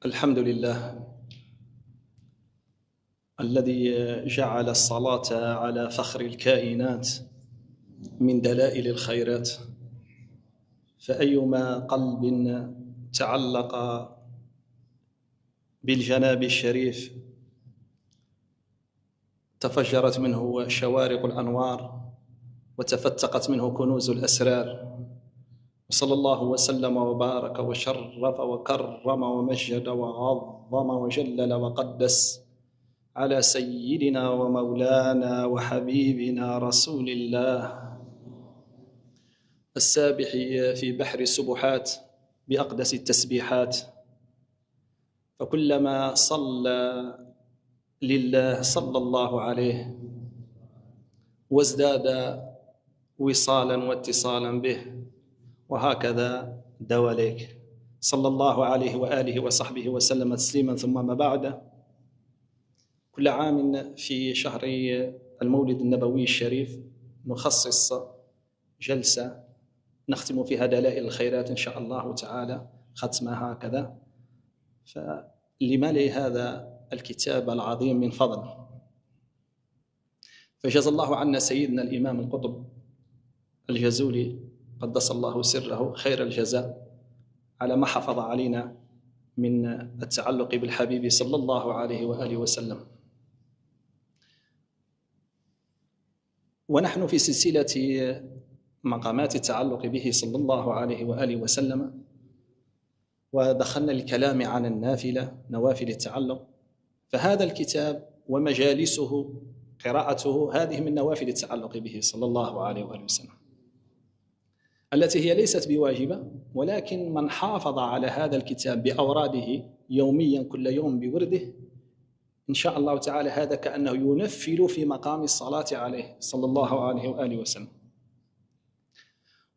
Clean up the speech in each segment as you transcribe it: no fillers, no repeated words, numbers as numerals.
الحمد لله الذي جعل الصلاة على فخر الكائنات من دلائل الخيرات، فأيما قلب تعلق بالجناب الشريف تفجرت منه شوارق الأنوار وتفتقت منه كنوز الأسرار. وصلى الله وسلم وبارك وشرف وكرم ومجد وعظم وجلل وقدس على سيدنا ومولانا وحبيبنا رسول الله السابح في بحر السبحات بأقدس التسبيحات، فكلما صلى لله صلى الله عليه وازداد وصالا واتصالا به، وهكذا دواليك صلى الله عليه وآله وصحبه وسلم تسليما. ثم ما بعد، كل عام في شهر المولد النبوي الشريف نخصص جلسة نختم فيها دلائل الخيرات إن شاء الله تعالى، ختمها هكذا. فلما لي هذا الكتاب العظيم من فضل، فجزى الله عنا سيدنا الإمام القطب الجزولي قدس الله سره خير الجزاء على ما حفظ علينا من التعلق بالحبيب صلى الله عليه وآله وسلم. ونحن في سلسلة مقامات التعلق به صلى الله عليه وآله وسلم، ودخلنا الكلام عن النافلة، نوافل التعلق. فهذا الكتاب ومجالسه قراءته هذه من نوافل التعلق به صلى الله عليه وآله وسلم، التي هي ليست بواجبة، ولكن من حافظ على هذا الكتاب بأوراده يوميا كل يوم بورده إن شاء الله تعالى هذا كأنه ينفل في مقام الصلاة عليه صلى الله عليه وآله وسلم.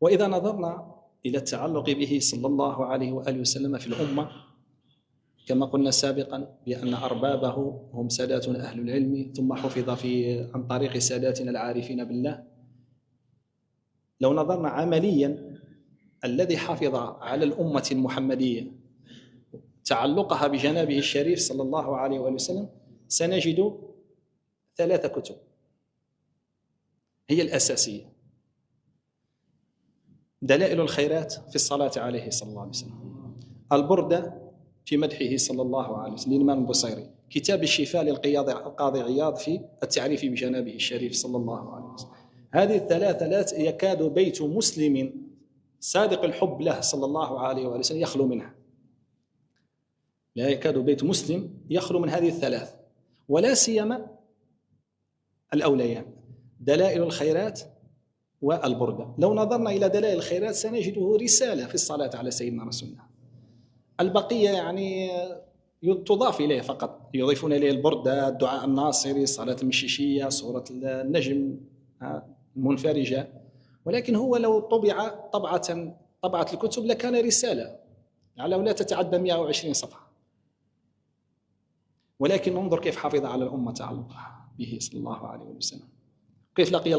وإذا نظرنا إلى التعلق به صلى الله عليه وآله وسلم في الأمة، كما قلنا سابقا بأن أربابه هم ساداتنا أهل العلم، ثم حفظ عن طريق ساداتنا العارفين بالله. لو نظرنا عمليا الذي حافظ على الأمة المحمدية تعلقها بجنابه الشريف صلى الله عليه وآله وسلم سنجد 3 كتب هي الأساسية: دلائل الخيرات في الصلاة عليه صلى الله عليه وسلم، البردة في مدحه صلى الله عليه وسلم للإمام البصيري، كتاب الشفاء للقاضي عياض في التعريف بجنابه الشريف صلى الله عليه وسلم. هذه الثلاثة لا يكاد بيت مسلم صادق الحب له صلى الله عليه وآله وسلم يخلو منها، لا يكاد بيت مسلم يخلو من هذه الثلاث، ولا سيما الأوليان دلائل الخيرات والبردة. لو نظرنا إلى دلائل الخيرات سنجده رسالة في الصلاة على سيدنا رسول الله، البقية يعني تضاف إليه فقط، يضيفون إليه البردة، الدعاء الناصري، صلاة المشيشية، سورة النجم المنفرجة، ولكن هو لو طبع طبعة الكتب لكان رسالة على لا تتعدى 120 صفحة. ولكن انظر كيف حافظ على الأمة تعلقها به صلى الله عليه وسلم، كيف لقي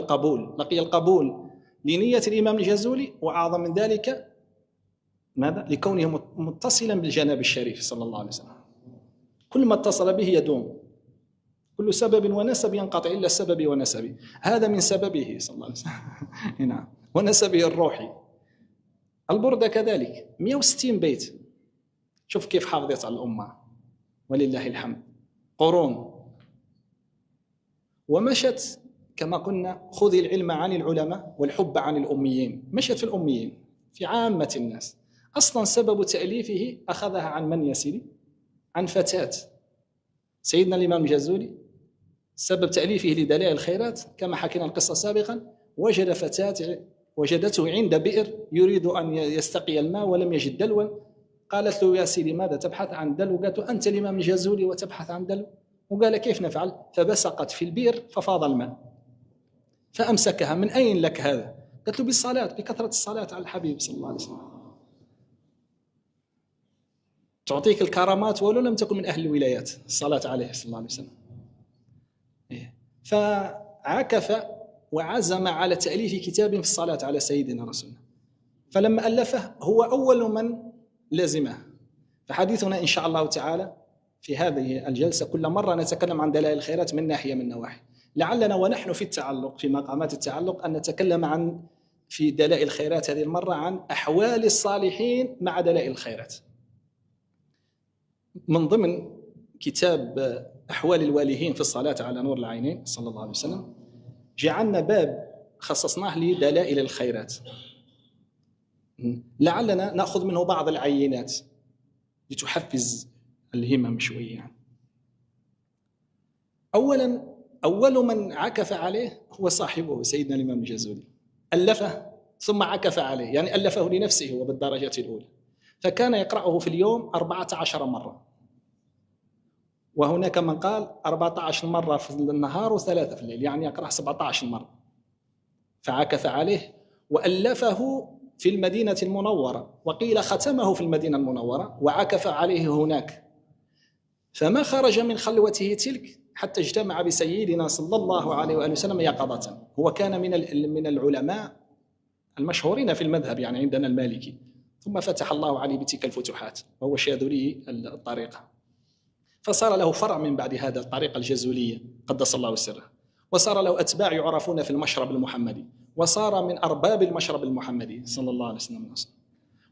القبول لنية الإمام الجزولي، وأعظم من ذلك ماذا؟ لكونه متصلا بالجناب الشريف صلى الله عليه وسلم. كل ما اتصل به يدوم، كل سبب ونسب ينقطع إلا السبب ونسبه، هذا من سببه صلى الله عليه وسلم نعم، ونسبه الروحي. البردة كذلك 160 بيت، شوف كيف حافظت على الأمة ولله الحمد قرون. ومشت كما قلنا خذ العلم عن العلماء والحب عن الأميين، مشت في الأميين في عامة الناس. أصلا سبب تأليفه أخذها عن من يسير؟ عن فتاة سيدنا الإمام الجزولي. سبب تأليفه لدلائل الخيرات كما حكينا القصة سابقا، وجد فتاة وجدته عند بئر يريد أن يستقي الماء ولم يجد دلوا، قالت له: يا سيدي ماذا تبحث عن دلو؟ قالت: أنت الإمام الجزولي وتبحث عن دلو؟ وقال: كيف نفعل؟ فبسقت في البئر ففاض الماء، فأمسكها: من أين لك هذا؟ قالت له: بالصلاة، بكثرة الصلاة على الحبيب صلى الله عليه وسلم. تعطيك الكرامات ولو لم تكن من أهل الولايات الصلاة عليه صلى الله عليه وسلم. فعكف وعزم على تأليف كتاب في الصلاة على سيدنا رسول الله، فلما ألفه هو أول من لزمه، فحديثنا إن شاء الله تعالى في هذه الجلسة كل مرة نتكلم عن دلائل الخيرات من ناحية من نواحي، لعلنا ونحن في التعلق في مقامات التعلق أن نتكلم عن في دلائل الخيرات هذه المرة عن أحوال الصالحين مع دلائل الخيرات. من ضمن كتاب أحوال الواليين في الصلاة على نور العينين صلى الله عليه وسلم جعلنا باب خصصناه لدلائل الخيرات، لعلنا نأخذ منه بعض العينات لتحفز الهمم شوية يعني. أول من عكف عليه هو صاحبه سيدنا الإمام الجازولي، ألفه ثم عكف عليه، يعني ألفه لنفسه هو بالدرجة الأولى، فكان يقرأه في اليوم 14 مرة، وهناك من قال 14 مرة في النهار و3 في الليل، يعني يقرأ 17 مرة. فعكف عليه وألفه في المدينة المنورة، وقيل ختمه في المدينة المنورة وعكف عليه هناك، فما خرج من خلوته تلك حتى اجتمع بسيدنا صلى الله عليه وآله وسلم يقظة. هو كان من العلماء المشهورين في المذهب، يعني عندنا المالكي، ثم فتح الله عليه بتلك الفتوحات، وهو شاذلي الطريقة، فصار له فرع من بعد هذا الطريقة الجازولية قدس الله سره، وصار له أتباع يعرفون في المشرب المحمدي، وصار من أرباب المشرب المحمدي صلى الله عليه وسلم.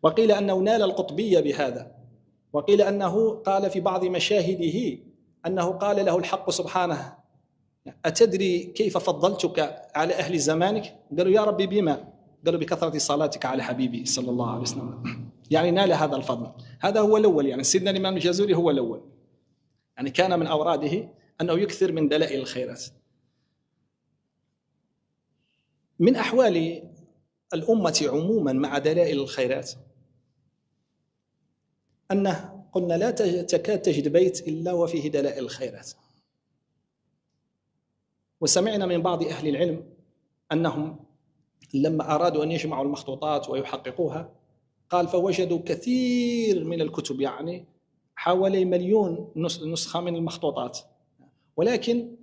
وقيل أنه نال القطبية بهذا، وقيل أنه قال في بعض مشاهده أنه قال له الحق سبحانه: أتدري كيف فضلتك على أهل زمانك؟ قالوا: يا ربي بما؟ قالوا: بكثرة صلاتك على حبيبي صلى الله عليه وسلم. يعني نال هذا الفضل. هذا هو الأول، يعني سيدنا الإمام الجازولي هو الأول، يعني كان من أوراده أنه يكثر من دلائل الخيرات. من أحوال الأمة عموما مع دلائل الخيرات أنه قلنا لا تكاد تجد بيت إلا وفيه دلائل الخيرات. وسمعنا من بعض أهل العلم أنهم لما أرادوا أن يجمعوا المخطوطات ويحققوها قال فوجدوا كثير من الكتب، يعني حوالي 1,000,000 نسخة من المخطوطات، ولكن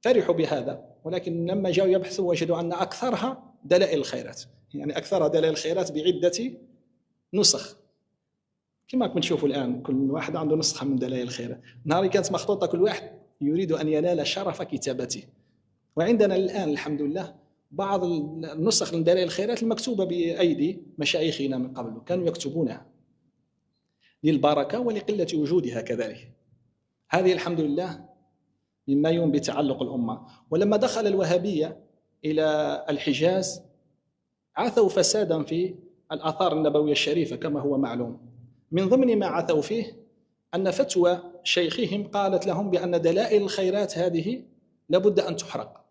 فرحوا بهذا، ولكن لما جاءوا يبحثوا وجدوا أن أكثرها دلائل الخيرات، يعني أكثرها دلائل الخيرات بعدة نسخ، كما كنشوفوا الآن كل واحد عنده نسخة من دلائل الخيرات. نهار كانت مخطوطة كل واحد يريد أن ينال شرف كتابته. وعندنا الآن الحمد لله بعض النسخ من دلائل الخيرات المكتوبة بأيدي مشايخنا من قبل، كانوا يكتبونها للبركة ولقلة وجودها كذلك. هذه الحمد لله مما ينبي تعلق الأمة. ولما دخل الوهابية إلى الحجاز عثوا فسادا في الآثار النبوية الشريفة كما هو معلوم. من ضمن ما عثوا فيه أن فتوى شيخهم قالت لهم بأن دلائل الخيرات هذه لابد أن تحرق،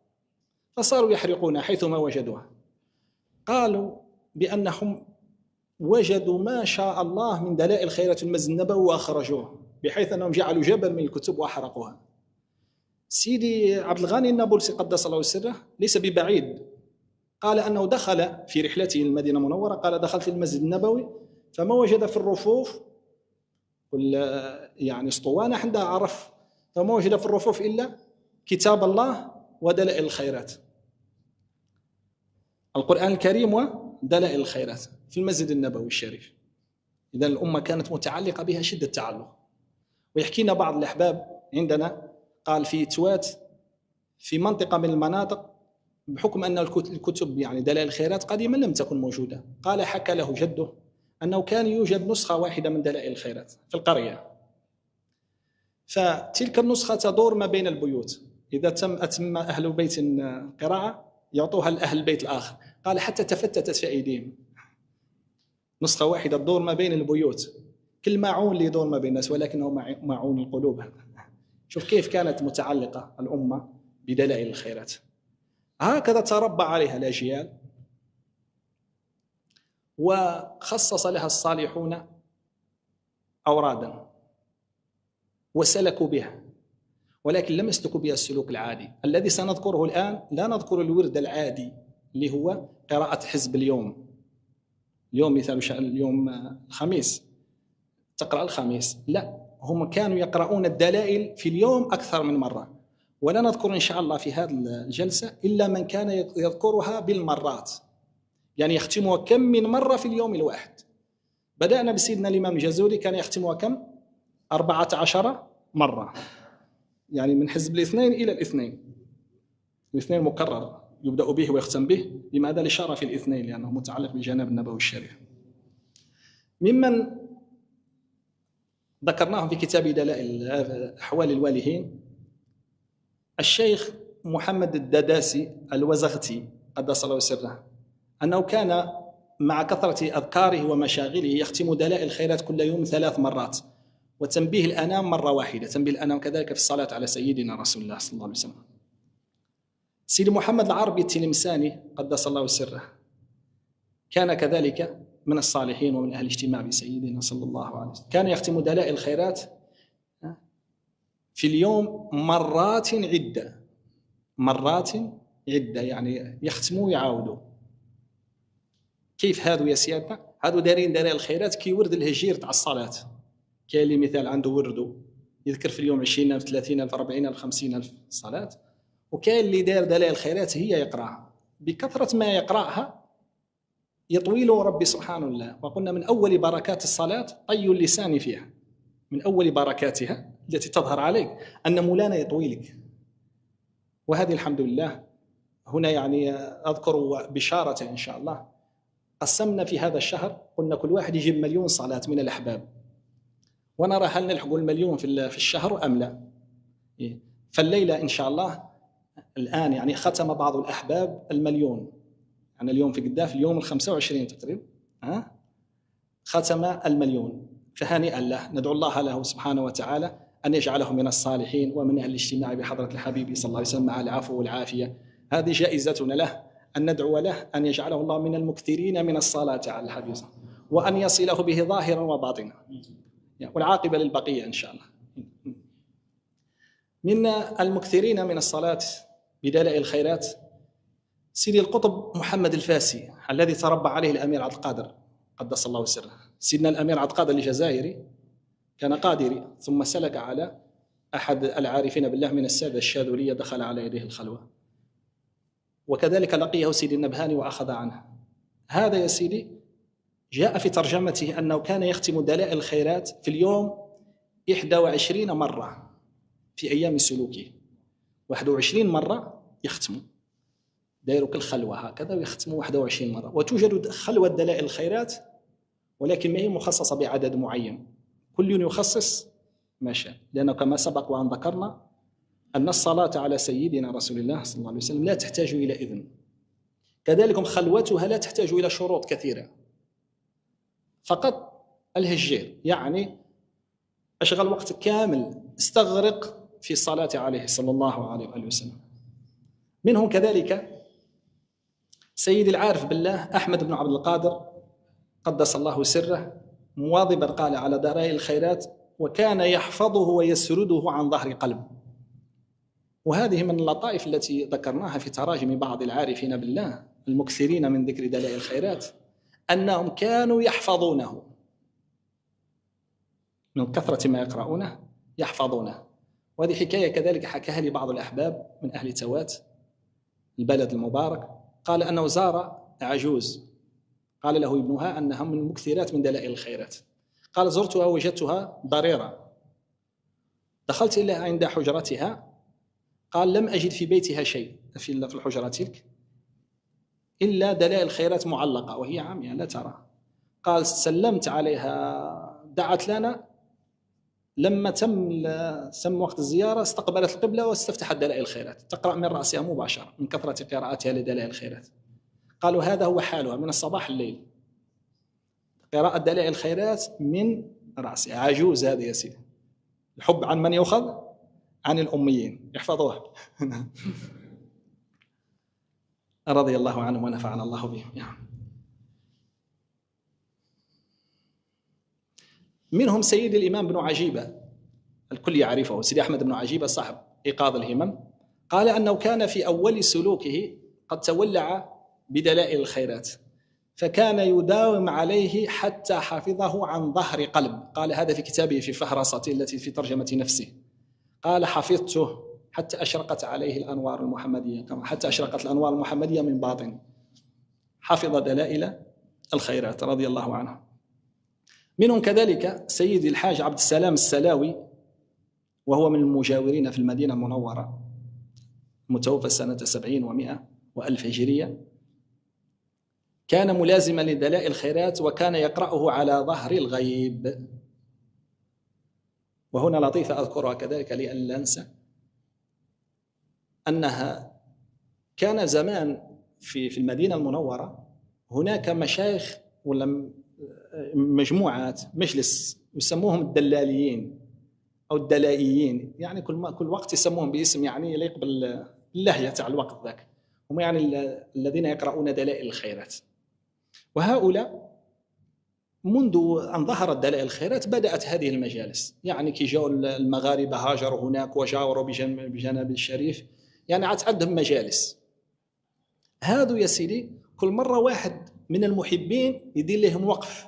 فصاروا يحرقونها حيثما وجدوها. قالوا بأنهم وجدوا ما شاء الله من دلائل الخيرات في المسجد النبوي وأخرجوه، بحيث أنهم جعلوا جبل من الكتب وحرقوها. سيدي عبد الغني النابلسي قدس الله سره ليس ببعيد قال أنه دخل في رحلته المدينة المنورة، قال دخلت المسجد النبوي فما وجد في الرفوف يعني اسطوانة عندها عرف، فما وجد في الرفوف إلا كتاب الله ودلائل الخيرات، القرآن الكريم ودلائل الخيرات في المسجد النبوي الشريف. إذن الأمة كانت متعلقة بها شدة التعلق. ويحكينا بعض الأحباب عندنا قال في توات في منطقة من المناطق بحكم أن الكتب يعني دلائل الخيرات قديما لم تكن موجودة، قال حكى له جده أنه كان يوجد نسخة واحدة من دلائل الخيرات في القرية، فتلك النسخة تدور ما بين البيوت، إذا أتم أهل بيت قراءة يعطوها لأهل البيت الآخر. قال حتى تفتتت في أيديهم، نسخة واحدة تدور ما بين البيوت، كل معون اللي يدور ما بين الناس، ولكنه معون القلوب. شوف كيف كانت متعلقة الأمة بدلائل الخيرات. هكذا تربى عليها الأجيال، وخصص لها الصالحون أورادا وسلكوا بها، ولكن لم يسلكوا بها السلوك العادي الذي سنذكره الآن. لا نذكر الورد العادي اللي هو قراءة حزب اليوم مثال اليوم الخميس تقرأ الخميس، لا، هم كانوا يقرؤون الدلائل في اليوم أكثر من مرة. ولا نذكر إن شاء الله في هذه الجلسة إلا من كان يذكرها بالمرات، يعني يختمها كم من مرة في اليوم الواحد. بدأنا بسيدنا الإمام الجازولي، كان يختمها كم؟ 14 مرة، يعني من حزب الاثنين إلى الاثنين. الاثنين مكرر يبدأ به ويختم به، لماذا؟ لشرف الاثنين، لأنه متعلق بالجناب النبوي الشريف. ممن ذكرناهم في كتاب دلائل أحوال الوالهين الشيخ محمد الدداسي الوزغتي قدس الله سره، أنه كان مع كثرة أذكاره ومشاغله يختم دلائل الخيرات كل يوم 3 مرات، وتنبيه الأنام مرة واحدة، تنبيه الأنام كذلك في الصلاة على سيدنا رسول الله صلى الله عليه وسلم. سيدي محمد العربي التلمساني قدس الله سره كان كذلك من الصالحين ومن أهل الاجتماع بسيدنا صلى الله عليه وسلم، كان يختم دلائل الخيرات في اليوم مرات عدة، مرات عدة، يعني يختموا ويعاودوا. كيف هادو يا سيادنا؟ هادو دارين دلائل الخيرات كي ورد الهجير تاع الصلاة. كاين اللي مثال عنده وردو يذكر في اليوم 20,000 30,000 40,000 50,000 صلاة، وكاين اللي دار دلائل الخيرات هي يقراها بكثرة ما يقرأها يطويل ربي سبحانه الله. وقلنا من أول بركات الصلاة طي اللسان فيها، من أول بركاتها التي تظهر عليك أن مولانا يطويلك. وهذه الحمد لله هنا يعني أذكر بشارة إن شاء الله، قسمنا في هذا الشهر قلنا كل واحد يجيب 1,000,000 صلاة من الأحباب، ونرى هل نلحق 1,000,000 في الشهر أم لا. فالليلة إن شاء الله الآن يعني ختم بعض الأحباب 1,000,000، يعني اليوم في قداف اليوم 25 تقريبا ختم 1,000,000، فهنيئا له. ندعو الله له سبحانه وتعالى أن يجعله من الصالحين ومن أهل الاجتماع بحضرة الحبيب صلى الله عليه وسلم مع العفو والعافية. هذه جائزتنا له، أن ندعو له أن يجعله الله من المكثرين من الصلاة على الحبيب وأن يصله به ظاهرا وباطنا، والعاقبة للبقية إن شاء الله. من المكثرين من الصلاة بدلائل الخيرات سيدي القطب محمد الفاسي الذي تربى عليه الأمير عبد القادر قدس الله سره. سيدنا الأمير عبد القادر الجزائري كان قادري، ثم سلك على أحد العارفين بالله من السادة الشاذلية، دخل على يديه الخلوة، وكذلك لقيه سيدي النبهاني وأخذ عنه. هذا يا سيدي جاء في ترجمته أنه كان يختم دلائل الخيرات في اليوم 21 مرة في أيام سلوكه، 21 مرة يختم، دايروا كل خلوة هكذا ويختموا 21 مرة. وتوجد خلوة دلائل الخيرات ولكن ما هي مخصصة بعدد معين، كل يخصص ما شاء، لأنه كما سبق وأن ذكرنا أن الصلاة على سيدنا رسول الله صلى الله عليه وسلم لا تحتاج إلى إذن، كذلك خلوتها لا تحتاج إلى شروط كثيرة، فقط الهجير، يعني أشغل وقت كامل استغرق في الصلاة عليه صلى الله عليه وآله وسلم. منهم كذلك سيد العارف بالله أحمد بن عبد القادر قدس الله سره، مواظبا قال على دلائل الخيرات، وكان يحفظه ويسرده عن ظهر قلب. وهذه من اللطائف التي ذكرناها في تراجم بعض العارفين بالله المكثرين من ذكر دلائل الخيرات، أنهم كانوا يحفظونه من كثرة ما يقرؤونه يحفظونه. وهذه حكاية كذلك حكاها لي بعض الأحباب من أهل توات البلد المبارك، قال أنه زار عجوز قال له ابنها أنها من المكثرات من دلائل الخيرات، قال زرتها وجدتها ضريرة، دخلت إلى عند حجرتها، قال لم أجد في بيتها شيء في الحجرة تلك إلا دلائل الخيرات معلقة وهي عامية لا ترى. قال سلمت عليها دعت لنا، لما تم وقت الزيارة استقبلت القبلة واستفتحت دلائل الخيرات تقرأ من رأسها مباشرة من كثرة قراءتها لدلائل الخيرات. قالوا هذا هو حالها من الصباح الليل، قراءة دلائل الخيرات من رأسها. عجوز هذا يا سيدي، الحب عن من يؤخذ؟ عن الأميين يحفظوها. رضي الله عنهم ونفعنا الله بهم. منهم سيد الإمام بن عجيبة، الكل يعرفه، سيدي أحمد بن عجيبة صاحب إيقاظ الهمم، قال أنه كان في أول سلوكه قد تولع بدلائل الخيرات، فكان يداوم عليه حتى حفظه عن ظهر قلب. قال هذا في كتابه في فهرسته التي في ترجمة نفسه، قال حفظته حتى أشرقت عليه الأنوار المحمدية، حتى أشرقت الأنوار المحمدية من باطن، حفظ دلائل الخيرات رضي الله عنه. منهم كذلك سيدي الحاج عبد السلام السلاوي، وهو من المجاورين في المدينة المنورة، متوفى سنة 70 و100 وألف هجرية. كان ملازما لدلائل الخيرات وكان يقرأه على ظهر الغيب. وهنا لطيفة أذكرها كذلك لئلا أنسى، أنها كان زمان في المدينة المنورة هناك مشايخ ولا مجموعات مجلس يسموهم الدلاليين أو الدلائيين، يعني كل وقت يسموهم باسم يعني يليق باللهجة تاع الوقت ذاك. هم يعني الذين يقرؤون دلائل الخيرات. وهؤلاء منذ أن ظهرت دلائل الخيرات بدأت هذه المجالس، يعني كي جاءوا المغاربة هاجروا هناك وجاوروا بجناب الشريف، يعني عندهم مجالس. هذا يا سيدي كل مرة واحد من المحبين يدير لهم وقف،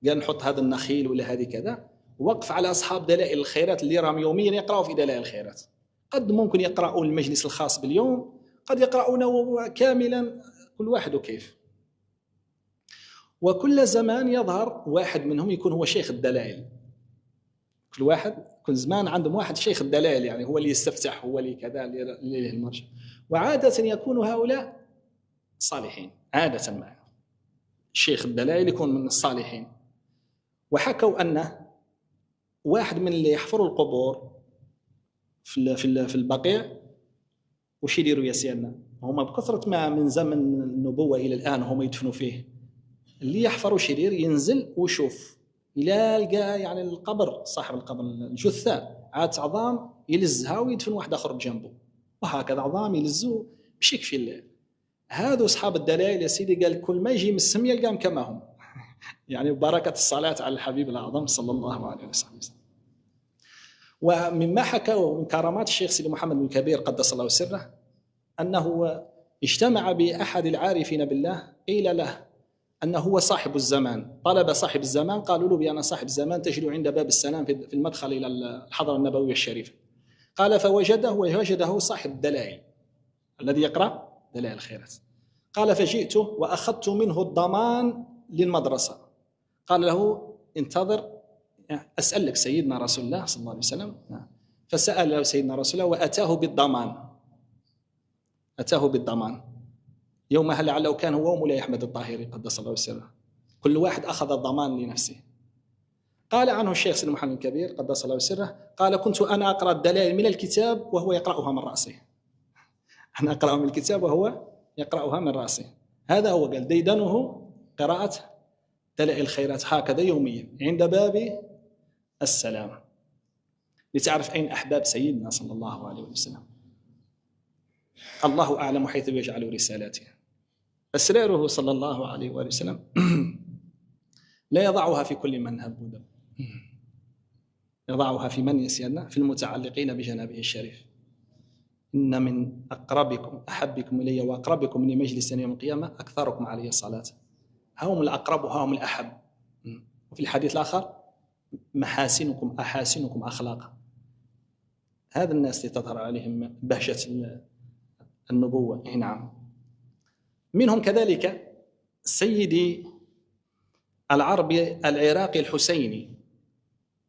قال نحط هذا النخيل ولا هذه كذا، وقف على أصحاب دلائل الخيرات اللي راهم يوميا يقرأوا في دلائل الخيرات. قد ممكن يقرأوا المجلس الخاص باليوم، قد يقرأونه كاملا، كل واحد وكيف. وكل زمان يظهر واحد منهم يكون هو شيخ الدلائل. كل زمان عندهم واحد شيخ الدلائل، يعني هو اللي يستفتح، هو اللي كذا، اللي له المرجع. وعادة يكون هؤلاء صالحين، عادة ما شيخ الدلائل يكون من الصالحين. وحكوا أن واحد من اللي يحفروا القبور في البقيع وش يديروا يا سيدنا، هما بكثرة ما من زمن النبوة إلى الآن هما يدفنوا فيه. اللي يحفروا شرير ينزل ويشوف إلى لقى يعني القبر، صاحب القبر الجثة عاد عظام يلزها ويدفن واحد آخر بجنبه، وهكذا عظام يلزوه باش يكفي الليل. هذو أصحاب الدلائل يا سيدي قال كل ما يجي من السم يلقاهم كما هم يعني ببركة الصلاة على الحبيب الأعظم صلى الله عليه وسلم. ومما حكوا من كرامات الشيخ سيدي محمد بن كبير قدس الله سره أنه اجتمع بأحد العارفين بالله، قيل له أنه هو صاحب الزمان، طلب صاحب الزمان، قالوا له بأن صاحب الزمان تجد عند باب السلام في المدخل إلى الحضرة النبوية الشريفة. قال فوجده صاحب الدلائل الذي يقرأ دلائل الخيرات. قال فجئته وأخذت منه الضمان للمدرسة. قال له انتظر أسألك سيدنا رسول الله صلى الله عليه وسلم. فسأل له سيدنا رسول الله وأتاه بالضمان. يومها لعله كان هو ومولاي أحمد الطاهري قدس الله سره، كل واحد أخذ الضمان لنفسه. قال عنه الشيخ سيدي محمد الكبير قدس الله سره قال كنت أنا أقرأ الدلائل من الكتاب وهو يقرأها من رأسه. أنا أقرأ من الكتاب وهو يقرأها من رأسه. هذا هو قال ديدنه قراءة دلائل الخيرات هكذا يوميا عند باب السلام، لتعرف أين أحباب سيدنا صلى الله عليه وسلم. الله أعلم حيث يجعل رسالته. أسراره صلى الله عليه وسلم لا يضعها في كل من هب ودب، يضعها في من يسيرنا، في المتعلقين بجنابه الشريف. إن من أقربكم أحبكم إلي وأقربكم من مجلس يوم القيامة أكثركم علي الصلاة. هم الأقرب وهم الأحب. وفي الحديث الآخر محاسنكم أحاسنكم أخلاقا. هذا الناس اللي تظهر عليهم بهجة النبوة. نعم. منهم كذلك سيدي العربي العراقي الحسيني.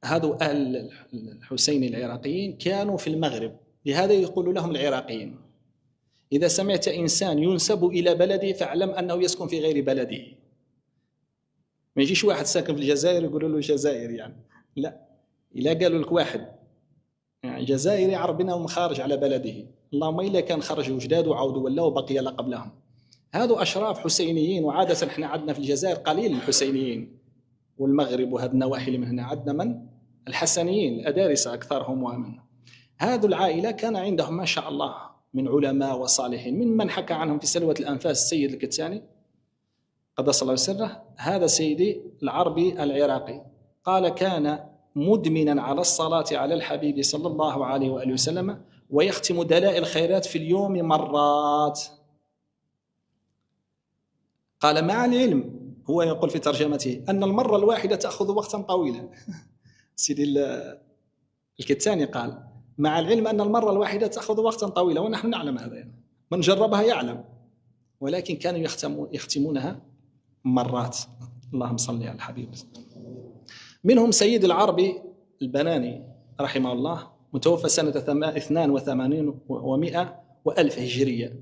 هذو أهل الحسيني العراقيين كانوا في المغرب، لهذا يقول لهم العراقيين. إذا سمعت إنسان ينسب إلى بلده فاعلم أنه يسكن في غير بلده. ما يجيش واحد ساكن في الجزائر يقولوا له جزائري يعني، لا. إلا قالوا لك واحد يعني جزائري عربنا ومخارج على بلده، اللهم إلا كان خرجوا جداد وعودوا ولا وبقي لا قبلهم. هذو أشراف حسينيين، وعادة احنا عندنا في الجزائر قليل الحسينيين، والمغرب وهذه النواحي اللي من هنا عندنا من الحسنيين الأدارسة أكثرهم. ومن هذو العائلة كان عندهم ما شاء الله من علماء وصالحين، ممن حكى عنهم في سلوة الأنفاس السيد الكتاني قدس الله سره. هذا سيدي العربي العراقي قال كان مدمنا على الصلاة على الحبيب صلى الله عليه وآله وسلم، ويختم دلائل الخيرات في اليوم مرات. قال مع العلم، هو يقول في ترجمته أن المرة الواحدة تأخذ وقتا طويلا. سيدي الكتاني قال مع العلم أن المرة الواحدة تأخذ وقتا طويلا، ونحن نعلم هذا يعني. من جربها يعلم، ولكن كانوا يختمونها مرات. اللهم صل على الحبيب. منهم سيد العربي البناني رحمه الله، متوفى سنة 82 و100 وألف هجرية.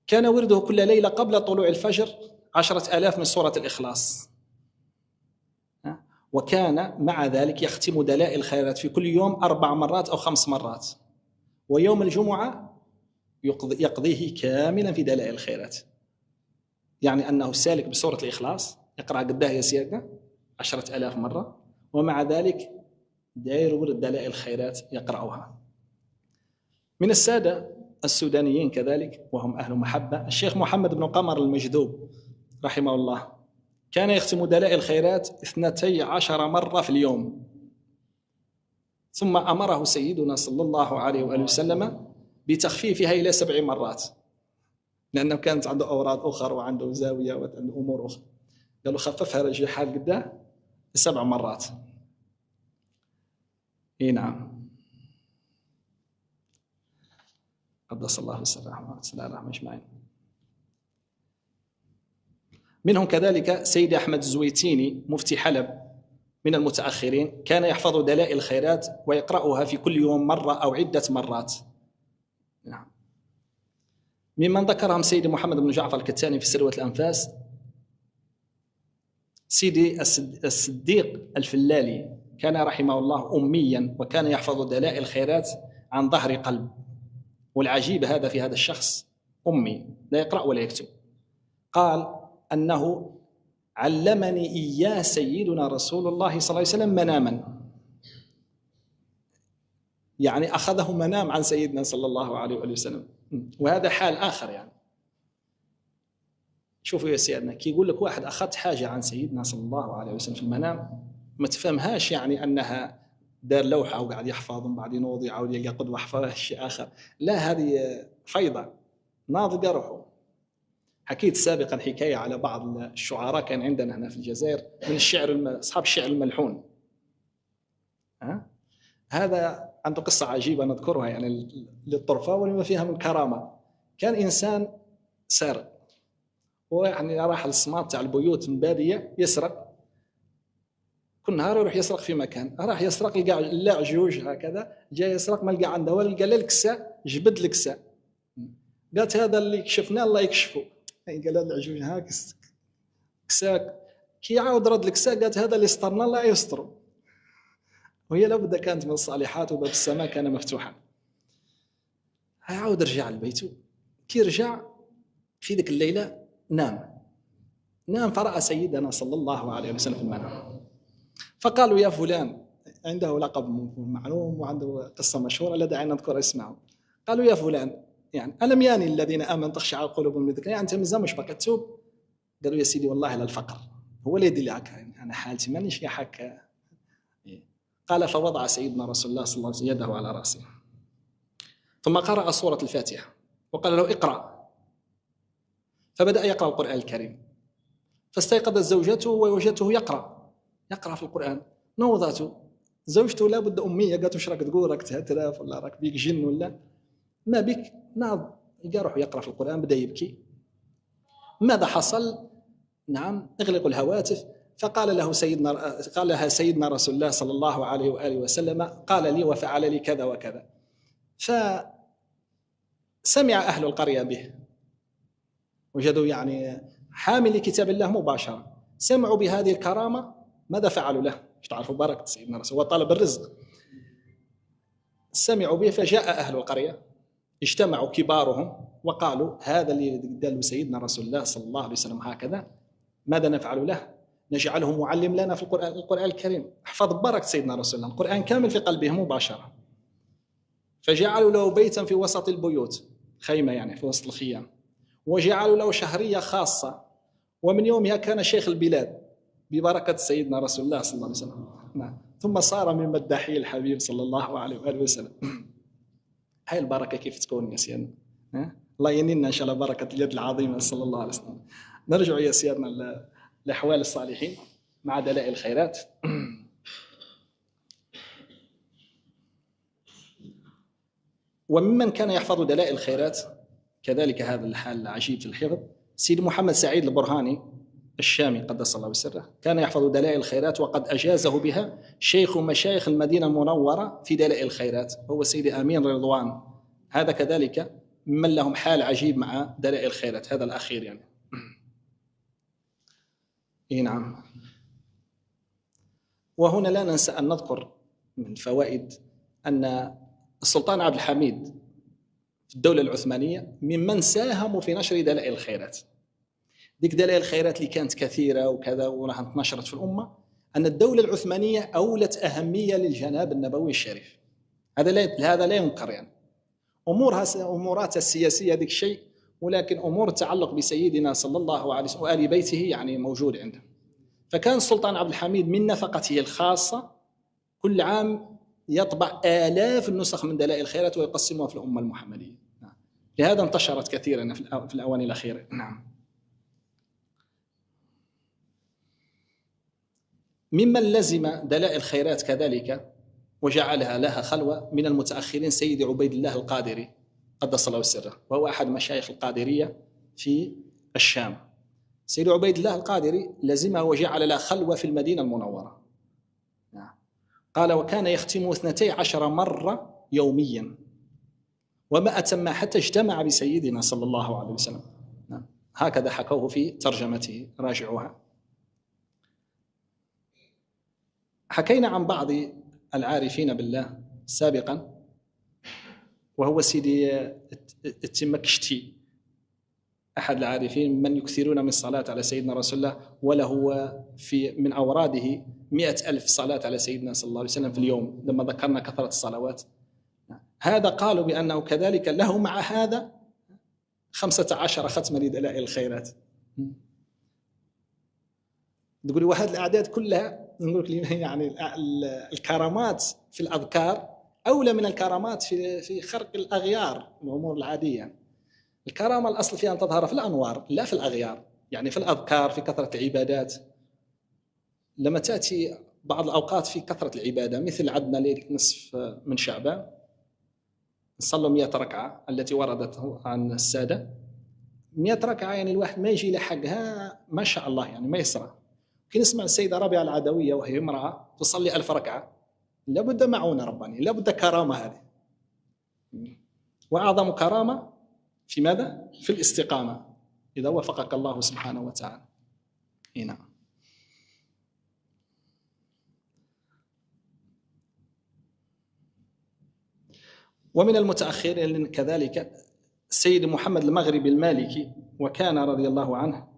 كان ورده كل ليلة قبل طلوع الفجر 10,000 من سورة الإخلاص، وكان مع ذلك يختم دلائل الخيرات في كل يوم 4 مرات أو 5 مرات، ويوم الجمعة يقضيه كاملا في دلائل الخيرات. يعني أنه سالك بسورة الإخلاص، يقرأ قداه يا سيادنا 10,000 مرة، ومع ذلك داير ورد دلائل الخيرات يقرأها. من السادة السودانيين كذلك وهم أهل محبة الشيخ محمد بن قمر المجذوب رحمه الله، كان يختم دلائل الخيرات 12 مرة في اليوم، ثم أمره سيدنا صلى الله عليه وآله وسلم بتخفيفها إلى 7 مرات، لأنه كانت عنده أوراد أخرى وعنده زاوية وعنده أمور أخرى، قالوا خففها رجل حال قداه 7 مرات. إيه نعم، قدس الله سره وسلامه أجمعين. منهم كذلك سيد أحمد الزويتيني مفتي حلب من المتأخرين، كان يحفظ دلائل الخيرات ويقرأها في كل يوم مرة أو عدة مرات. نعم. ممن ذكرهم سيدي محمد بن جعفر الكتاني في سروة الأنفاس، سيدي الصديق الفلالي كان رحمه الله أميا، وكان يحفظ دلائل الخيرات عن ظهر قلب. والعجيب هذا في هذا الشخص أمي لا يقرأ ولا يكتب، قال أنه علمني إياه سيدنا رسول الله صلى الله عليه وسلم مناما، يعني أخذه منام عن سيدنا صلى الله عليه وسلم. وهذا حال آخر. يعني شوفوا يا سيدنا، كي يقول لك واحد أخذت حاجة عن سيدنا صلى الله عليه وسلم في المنام، ما تفهمهاش يعني أنها دار لوحة وقاعد يحفظ ومن بعد ينوض يعاود يلقى قدوة حفظ شيء آخر، لا، هذه فيضة ناضجة روحه. حكيت سابقا حكاية على بعض الشعراء كان عندنا هنا في الجزائر من الشعر، أصحاب الشعر الملحون. هذا عنده قصة عجيبة نذكرها يعني للطرفة ولما فيها من كرامة. كان إنسان سارق، ويعني راح للصمات تاع البيوت من بادية يسرق، كل نهار يروح يسرق في مكان، راح يسرق لقى لا عجوج هكذا، جاي يسرق ما لقى عنده ولا لقى لا الكساء، جبد الكساء، قالت هذا اللي كشفناه الله يكشفه، قال العجوج هاك كساك، كي عاود رد الكساء قالت هذا اللي استرنا الله يستره، وهي لابد كانت من الصالحات وباب السماء كان مفتوحا. عاود رجع لبيته، كي رجع في ذيك الليلة نام فرأى سيدنا صلى الله عليه وسلم في المنام، فقالوا يا فلان، عنده لقب معلوم وعنده قصة مشهورة لا داعي نذكر اسمه، قالوا يا فلان يعني ألم ياني الذين آمنوا تخشع قلوبهم من ذكر، يعني أنت مازال مش باقي تتوب؟ قالوا يا سيدي والله لا الفقر هو اللي يدي لي هكا، يعني أنا حالتي مانيش هكا. قال فوضع سيدنا رسول الله صلى الله عليه وسلم يده على رأسه، ثم قرأ سورة الفاتحة وقال له اقرأ، فبدأ يقرأ القرآن الكريم، فاستيقظت زوجته ووجدته يقرأ في القرآن. نوضته زوجته لابد أمية، قالت وش راك تقول، راك تهتراف ولا راك بيك جن ولا ما بك؟ ناض لقى روحه يقرأ في القرآن، بدأ يبكي. ماذا حصل؟ نعم، اغلقوا الهواتف. فقال له قال لها سيدنا رسول الله صلى الله عليه وآله وسلم قال لي وفعل لي كذا وكذا. فسمع أهل القرية به، وجدوا يعني حامل كتاب الله مباشرة، سمعوا بهذه الكرامة، ماذا فعلوا له؟ مش تعرفوا بركة سيدنا رسول الله وطلب الرزق. سمعوا به فجاء أهل القرية، اجتمعوا كبارهم وقالوا هذا اللي قال سيدنا رسول الله صلى الله عليه وسلم هكذا، ماذا نفعل له؟ نجعله معلم لنا في القرآن الكريم، احفظ بركة سيدنا رسول الله، القرآن كامل في قلبه مباشرة. فجعلوا له بيتا في وسط البيوت، خيمة يعني في وسط الخيام، وجعلوا له شهرية خاصة، ومن يومها كان شيخ البلاد ببركة سيدنا رسول الله صلى الله عليه وسلم. ثم صار من مداحي الحبيب صلى الله عليه وآله وسلم. هاي البركة كيف تكون يا سيدنا؟ الله ينينا إن شاء الله بركة اليد العظيمة صلى الله عليه وسلم. نرجع يا سيدنا لأحوال الصالحين مع دلائل الخيرات. وممن كان يحفظ دلائل الخيرات كذلك هذا الحال العجيب في الحفظ سيد محمد سعيد البرهاني الشامي قدس الله سره، كان يحفظ دلائل الخيرات وقد أجازه بها شيخ مشايخ المدينة المنورة في دلائل الخيرات، هو سيدي أمين رضوان. هذا كذلك من لهم حال عجيب مع دلائل الخيرات، هذا الأخير يعني. نعم. وهنا لا ننسى أن نذكر من فوائد أن السلطان عبد الحميد في الدولة العثمانية ممن ساهموا في نشر دلائل الخيرات. ديك دلائل الخيرات اللي كانت كثيرة وكذا وراح انتشرت في الأمة، أن الدولة العثمانية أولت أهمية للجناب النبوي الشريف. هذا لا ينكر يعني. أموراتها السياسية هذيك الشيء، ولكن أمور التعلق بسيدنا صلى الله عليه وسلم وآل بيته يعني موجود عنده. فكان السلطان عبد الحميد من نفقته الخاصة كل عام يطبع آلاف النسخ من دلائل الخيرات ويقسمها في الأمة المحمدية. لهذا انتشرت كثيرا في الأواني الأخيرة. نعم. ممن لزم دلائل الخيرات كذلك وجعلها لها خلوة من المتأخرين سيدي عبيد الله القادري قدس الله سره، وهو أحد مشايخ القادرية في الشام. سيدي عبيد الله القادري لزمه وجعل له خلوة في المدينة المنورة. قال: وكان يختم 12 مرة يوميا، وما أتم حتى اجتمع بسيدنا صلى الله عليه وسلم. هكذا حكوه في ترجمته، راجعوها. حكينا عن بعض العارفين بالله سابقا، وهو سيدي التمكشتي، أحد العارفين من يكثرون من الصلاة على سيدنا رسول الله، وله من أوراده 100,000 صلاة على سيدنا صلى الله عليه وسلم في اليوم، لما ذكرنا كثرة الصلوات. هذا قالوا بأنه كذلك له مع هذا 15 ختمة لدلائل الخيرات. تقولي وهذه الأعداد كلها، نقول لك يعني الكرامات في الأذكار أولى من الكرامات في خرق الأغيار، الأمور العادية. الكرامة الأصل فيها أن تظهر في الأنوار لا في الأغيار، يعني في الأذكار، في كثرة العبادات. لما تأتي بعض الأوقات في كثرة العبادة، مثل عندنا ليلة نصف من شعبان نصلوا 100 ركعة التي وردت عن السادة، 100 ركعة، يعني الواحد ما يجي لحقها ما شاء الله، يعني ما يسرى. كي نسمع السيدة رابعة العدوية وهي امرأة تصلي 1000 ركعة، لابد معونة ربانية، لابد كرامة هذه. وأعظم كرامة في ماذا؟ في الاستقامة، إذا وفقك الله سبحانه وتعالى. نعم. ومن المتأخرين كذلك السيد محمد المغربي المالكي، وكان رضي الله عنه،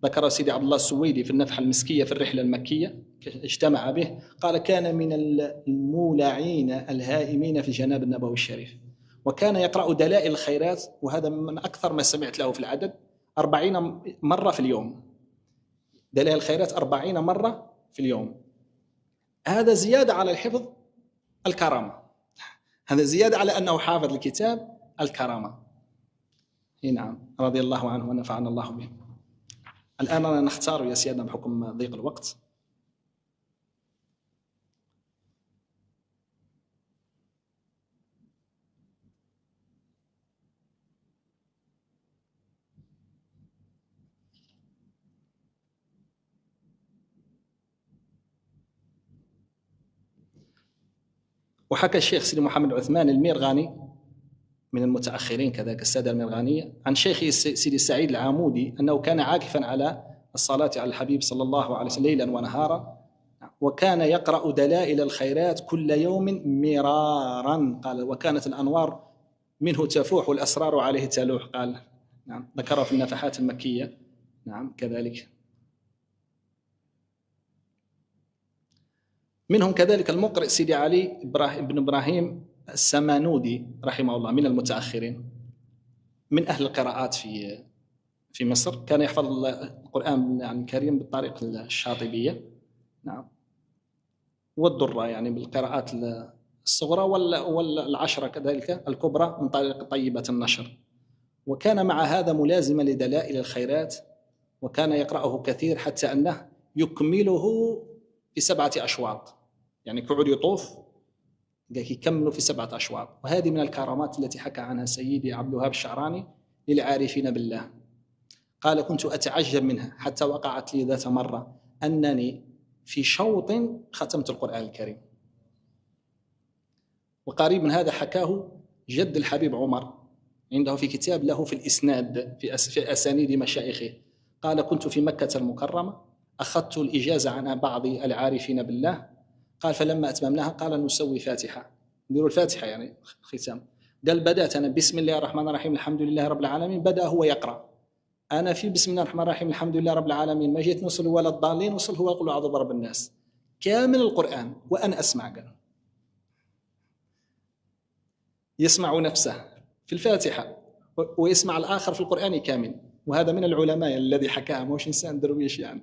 ذكر سيدي عبد الله السويدي في النفحة المسكية في الرحلة المكية، اجتمع به، قال: كان من المولعين الهائمين في جناب النبوي الشريف، وكان يقرأ دلائل الخيرات، وهذا من أكثر ما سمعت له في العدد، 40 مرة في اليوم. دلائل الخيرات 40 مرة في اليوم. هذا زيادة على الحفظ الكرامة، هذا زيادة على أنه حافظ الكتاب الكرامة. نعم، رضي الله عنه ونفعنا الله به. الآن أنا نختار يا سيادنا بحكم ضيق الوقت. وحكى الشيخ سيدي محمد عثمان الميرغاني من المتأخرين كذلك السادة الميرغانية عن شيخه سيدي سعيد العامودي أنه كان عاكفا على الصلاة على الحبيب صلى الله عليه وسلم ليلا ونهارا، وكان يقرأ دلائل الخيرات كل يوم مرارا. قال: وكانت الأنوار منه تفوح والأسرار عليه تلوح. قال نعم، ذكره في النفحات المكية. نعم كذلك. منهم كذلك المقرئ سيدي علي بن إبراهيم السمانودي رحمه الله، من المتأخرين، من أهل القراءات في مصر. كان يحفظ القرآن الكريم بالطريقة الشاطبية، نعم، والدرة، يعني بالقراءات الصغرى والعشرة كذلك الكبرى من طريق طيبة النشر. وكان مع هذا ملازما لدلائل الخيرات، وكان يقرأه كثير حتى أنه يكمله في 7 أشواط، يعني كعود يطوف يكمله في 7 أشواط. وهذه من الكرامات التي حكى عنها سيدي عبد الوهاب الشعراني للعارفين بالله. قال كنت أتعجب منها حتى وقعت لي ذات مرة أنني في شوط ختمت القرآن الكريم. وقريب من هذا حكاه جد الحبيب عمر عنده في كتاب له في الإسناد في أسانيد مشايخه، قال كنت في مكة المكرمة أخذت الإجازة عن بعض العارفين بالله، قال فلما أتممناها قال نسوي فاتحة، نديروا الفاتحة يعني ختام. قال بدأت أنا بسم الله الرحمن الرحيم الحمد لله رب العالمين، بدأ هو يقرأ، أنا في بسم الله الرحمن الرحيم الحمد لله رب العالمين ما جيت نوصل ولا الضالين، وصل هو يقول أعوذ برب الناس كامل القرآن وأنا أسمع. قال يسمع نفسه في الفاتحة ويسمع الآخر في القرآن كامل، وهذا من العلماء الذي حكاها، مش إنسان درويش يعني.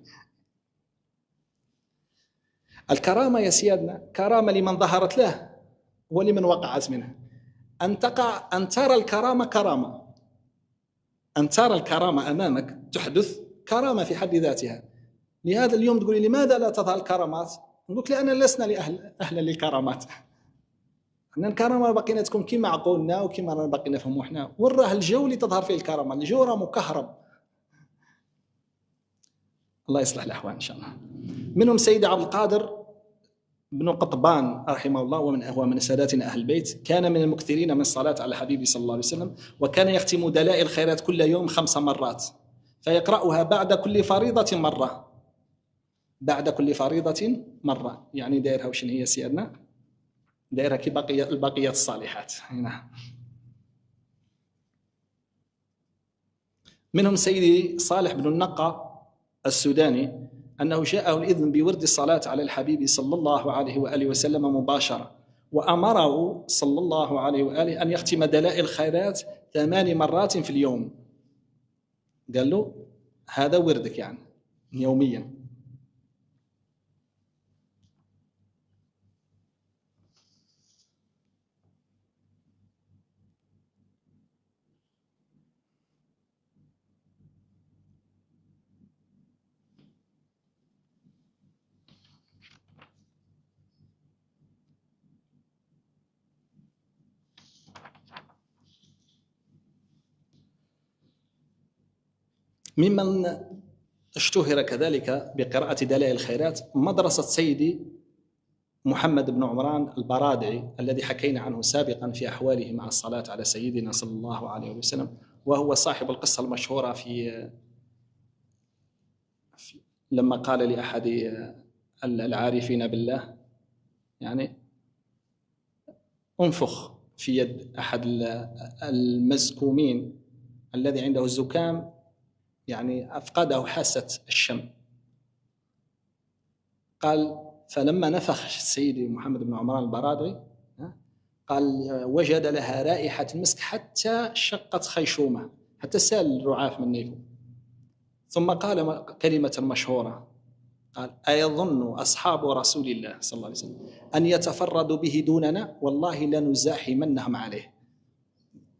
الكرامة يا سيادنا كرامة لمن ظهرت له ولمن وقعت منه. أن ترى الكرامة كرامة، أن ترى الكرامة أمامك تحدث كرامة في حد ذاتها. لهذا اليوم تقولي لماذا لا تظهر الكرامات؟ نقول لأننا لسنا أهلا للكرامات. أن الكرامة بقينا تكون كما عقولنا وكما بقينا نفهموا احنا، وراه الجو اللي تظهر فيه الكرامة، الجو راه مكهرب. الله يصلح الأحوال إن شاء الله. منهم سيد عبد القادر بن قطبان رحمه الله، وهو من ساداتنا أهل البيت، كان من المكثرين من الصلاة على حبيبه صلى الله عليه وسلم، وكان يختم دلائل الخيرات كل يوم 5 مرات، فيقرأها بعد كل فريضة مرة، بعد كل فريضة مرة، يعني دايرها وشن هي سيادنا؟ دايرها كبقية البقية الصالحات. نعم. منهم سيدي صالح بن النقا السوداني أنه جاءه الإذن بورد الصلاة على الحبيب صلى الله عليه وآله وسلم مباشرة، وأمره صلى الله عليه وآله أن يختم دلائل الخيرات 8 مرات في اليوم. قال له هذا وردك يعني يوميا. ممن اشتهر كذلك بقراءة دلائل الخيرات مدرسة سيدي محمد بن عمران البرادعي الذي حكينا عنه سابقا في أحواله مع الصلاة على سيدنا صلى الله عليه وسلم، وهو صاحب القصة المشهورة في لما قال لأحد العارفين بالله يعني انفخ في يد أحد المزكومين الذي عنده الزكام، يعني أفقده حاسة الشم. قال فلما نفخ سيدي محمد بن عمران البرادعي قال وجد لها رائحة المسك حتى شقت خيشومه، حتى سال الرعاف من نيفه. ثم قال كلمة مشهورة، قال أيظن أصحاب رسول الله صلى الله عليه وسلم أن يتفردوا به دوننا؟ والله لنزاحمنهم عليه.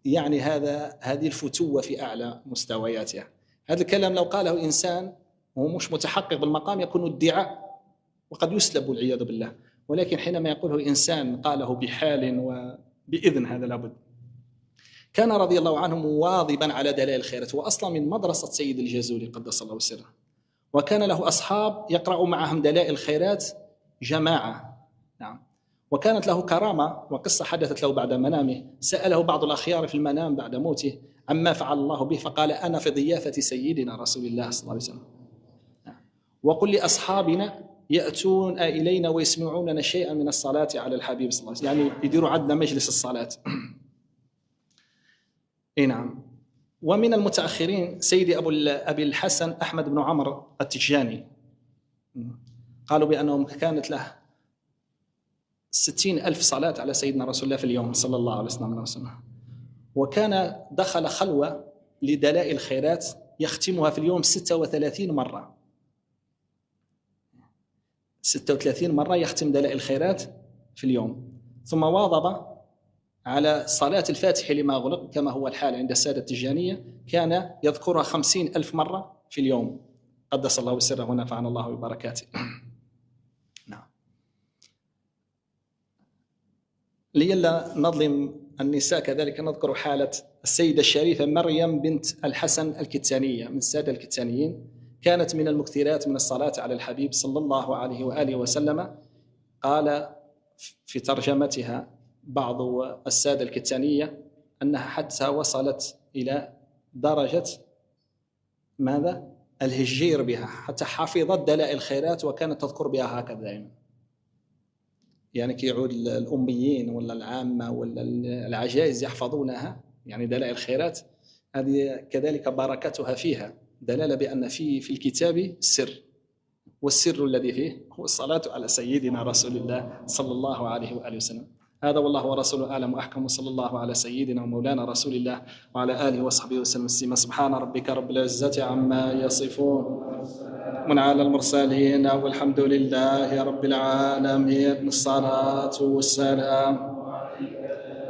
يعني هذه الفتوة في أعلى مستوياتها. هذا الكلام لو قاله إنسان وهو مش متحقق بالمقام يكون ادعاء وقد يسلب والعياذ بالله، ولكن حينما يقوله إنسان قاله بحال وبإذن هذا لابد. كان رضي الله عنه مواظبا على دلائل الخيرات، وأصلا من مدرسة سيد الجازولي قدس الله سره، وكان له أصحاب يقرأ معهم دلائل الخيرات جماعة. نعم. وكانت له كرامة وقصة حدثت له بعد منامه، سأله بعض الأخيار في المنام بعد موته عما فعل الله به، فقال أنا في ضيافة سيدنا رسول الله صلى الله عليه وسلم، وقل لأصحابنا يأتون إلينا ويسمعوننا شيئا من الصلاة على الحبيب صلى الله عليه وسلم، يعني يديروا عندنا مجلس الصلاة. نعم. ومن المتأخرين سيدي أبي الحسن أحمد بن عمرو التجاني، قالوا بأنهم كانت له 60,000 صلاة على سيدنا رسول الله في اليوم صلى الله عليه وسلم، وكان دخل خلوة لدلائل الخيرات يختمها في اليوم 36 مرة، 36 مرة يختم دلائل الخيرات في اليوم. ثم واظب على صلاة الفاتح لما أغلق كما هو الحال عند السادة التجانية، كان يذكرها 50,000 مرة في اليوم قدس الله سره ونفعنا الله ببركاته. نعم. لئلا نظلم النساء كذلك نذكر حالة السيدة الشريفة مريم بنت الحسن الكتانية من السادة الكتانيين، كانت من المكثرات من الصلاة على الحبيب صلى الله عليه وآله وسلم. قال في ترجمتها بعض السادة الكتانية أنها حتى وصلت إلى درجة ماذا؟ الهجير بها، حتى حفظت دلائل الخيرات وكانت تذكر بها هكذا دائما. يعني كيعود الأميين ولا العامة ولا العجائز يحفظونها، يعني دلائل الخيرات هذه كذلك بركتها فيها دلالة بأن في الكتاب سر، والسر الذي فيه هو الصلاة على سيدنا رسول الله صلى الله عليه وآله وسلم. هذا والله ورسوله أعلم وأحكم، وصلى الله على سيدنا ومولانا رسول الله وعلى آله وصحبه وسلم. سبحان ربك رب العزة عما يصفون ومن على المرسلين والحمد لله رب العالمين. الصلاة والسلام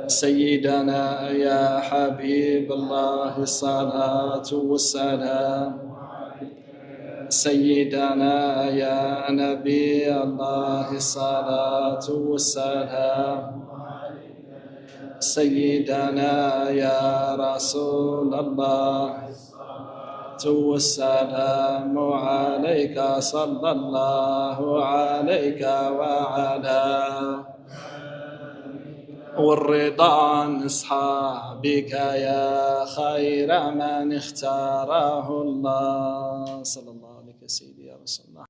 سيدنا يا حبيب الله، الصلاة والسلام سيدنا يا نبي الله، الصلاة والسلام سيدنا يا رسول الله والسلام عليك صلى الله عليك وعلى، والرضا عن أصحابك يا خير من اختاره الله. صلى الله عليك سيدي يا رسول الله.